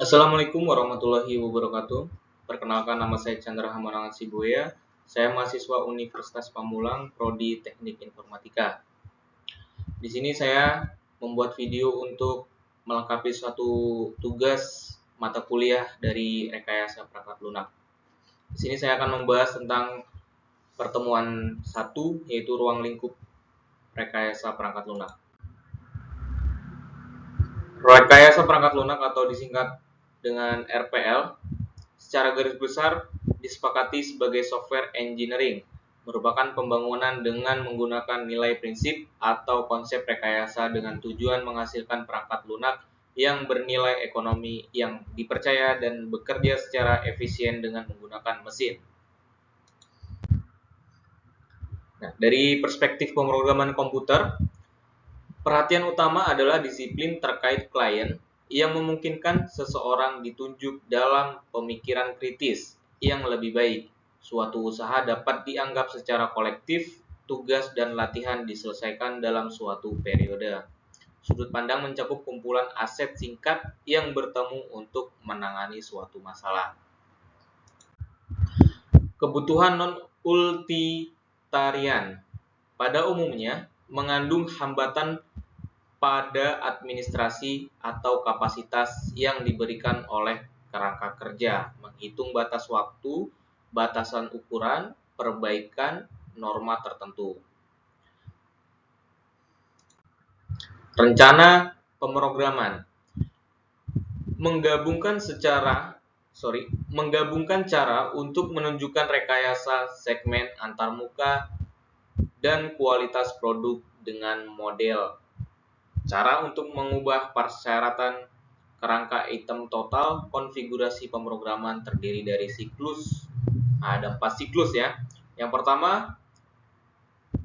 Assalamualaikum warahmatullahi wabarakatuh. Perkenalkan, nama saya Chandra Hamonangan Sibuya. Saya mahasiswa Universitas Pamulang, Prodi Teknik Informatika. Di sini saya membuat video untuk melengkapi suatu tugas mata kuliah dari rekayasa perangkat lunak. Di sini saya akan membahas tentang pertemuan 1, yaitu ruang lingkup rekayasa perangkat lunak. Rekayasa perangkat lunak atau disingkat dengan RPL secara garis besar disepakati sebagai software engineering, merupakan pembangunan dengan menggunakan nilai prinsip atau konsep rekayasa dengan tujuan menghasilkan perangkat lunak yang bernilai ekonomi yang dipercaya dan bekerja secara efisien dengan menggunakan mesin. Nah, dari perspektif pemrograman komputer, perhatian utama adalah disiplin terkait klien yang memungkinkan seseorang ditunjuk dalam pemikiran kritis yang lebih baik. Suatu usaha dapat dianggap secara kolektif, tugas dan latihan diselesaikan dalam suatu periode. Sudut pandang mencakup kumpulan aset singkat yang bertemu untuk menangani suatu masalah. Kebutuhan non-utilitarian pada umumnya mengandung hambatan pada administrasi atau kapasitas yang diberikan oleh kerangka kerja, menghitung batas waktu, batasan ukuran, perbaikan norma tertentu. Rencana pemrograman menggabungkan cara untuk menunjukkan rekayasa segmen antarmuka dan kualitas produk dengan model. Cara untuk mengubah persyaratan kerangka item total, konfigurasi pemrograman terdiri dari siklus. Ada 4 siklus ya. Yang pertama,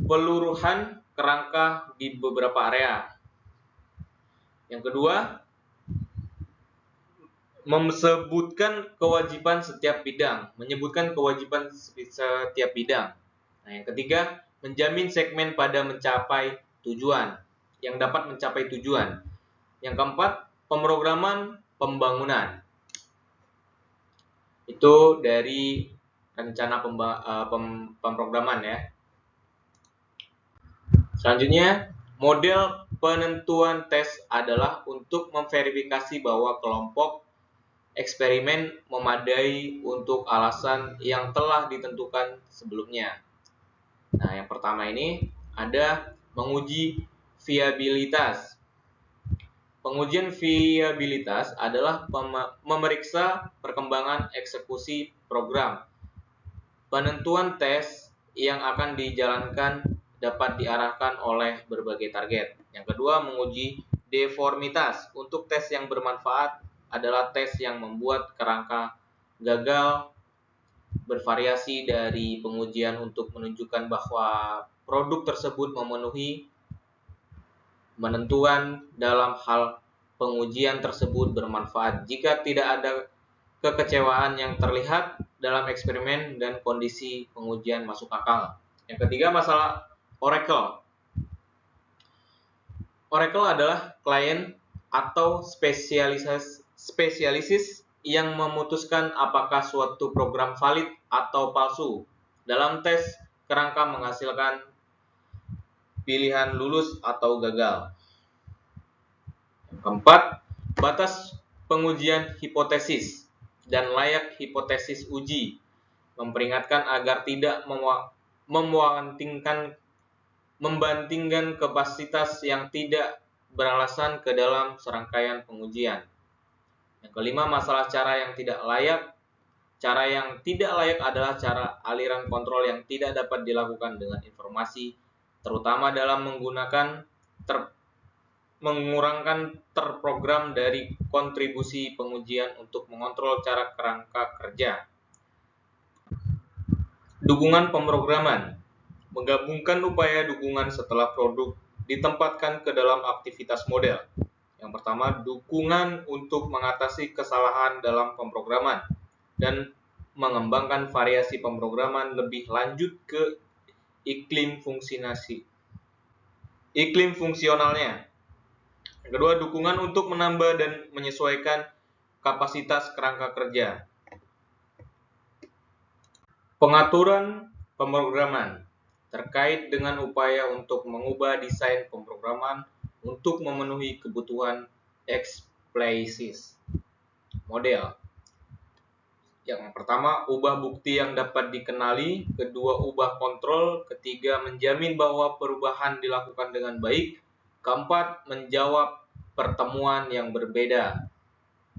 peluruhan kerangka di beberapa area. Yang kedua, menyebutkan kewajiban setiap bidang. Nah, yang ketiga, menjamin segmen pada mencapai tujuan. Yang dapat mencapai tujuan. Yang keempat, pemrograman pembangunan. Itu dari rencana pemrograman ya. Selanjutnya, model penentuan tes adalah untuk memverifikasi bahwa kelompok eksperimen memadai untuk alasan yang telah ditentukan sebelumnya. Nah, yang pertama ini ada menguji viabilitas. Pengujian viabilitas adalah memeriksa perkembangan eksekusi program. Penentuan tes yang akan dijalankan dapat diarahkan oleh berbagai target. Yang kedua, menguji deformitas. Untuk tes yang bermanfaat adalah tes yang membuat kerangka gagal, bervariasi dari pengujian untuk menunjukkan bahwa produk tersebut memenuhi penentuan dalam hal pengujian tersebut bermanfaat jika tidak ada kekecewaan yang terlihat dalam eksperimen dan kondisi pengujian masuk akal. Yang ketiga, masalah Oracle. Oracle adalah klien atau spesialisis yang memutuskan apakah suatu program valid atau palsu. Dalam tes, kerangka menghasilkan pilihan lulus atau gagal. Yang keempat, batas pengujian hipotesis dan layak hipotesis uji, memperingatkan agar tidak membandingkan kapasitas yang tidak beralasan ke dalam serangkaian pengujian. Yang kelima, masalah cara yang tidak layak. Cara yang tidak layak adalah cara aliran kontrol yang tidak dapat dilakukan dengan informasi, terutama dalam mengurangkan terprogram dari kontribusi pengujian untuk mengontrol cara kerangka kerja. Dukungan pemrograman menggabungkan upaya dukungan setelah produk ditempatkan ke dalam aktivitas model. Yang pertama, dukungan untuk mengatasi kesalahan dalam pemrograman dan mengembangkan variasi pemrograman lebih lanjut ke iklim fungsionalnya. Yang kedua, dukungan untuk menambah dan menyesuaikan kapasitas kerangka kerja. Pengaturan pemrograman terkait dengan upaya untuk mengubah desain pemrograman untuk memenuhi kebutuhan eksplisit model. Yang pertama, ubah bukti yang dapat dikenali. Kedua, ubah kontrol. Ketiga, menjamin bahwa perubahan dilakukan dengan baik. Keempat, menjawab pertemuan yang berbeda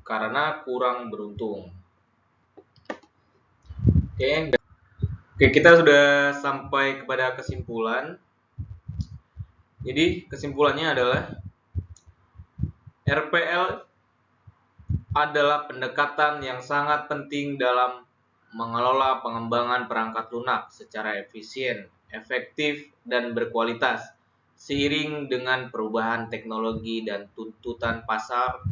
karena kurang beruntung. Oke, kita sudah sampai kepada kesimpulan. Jadi, kesimpulannya adalah RPL adalah pendekatan yang sangat penting dalam mengelola pengembangan perangkat lunak secara efisien, efektif, dan berkualitas. Seiring dengan perubahan teknologi dan tuntutan pasar,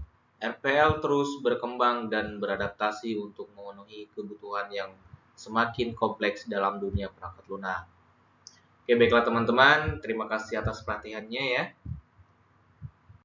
RPL terus berkembang dan beradaptasi untuk memenuhi kebutuhan yang semakin kompleks dalam dunia perangkat lunak. Oke, baiklah teman-teman, terima kasih atas perhatiannya ya.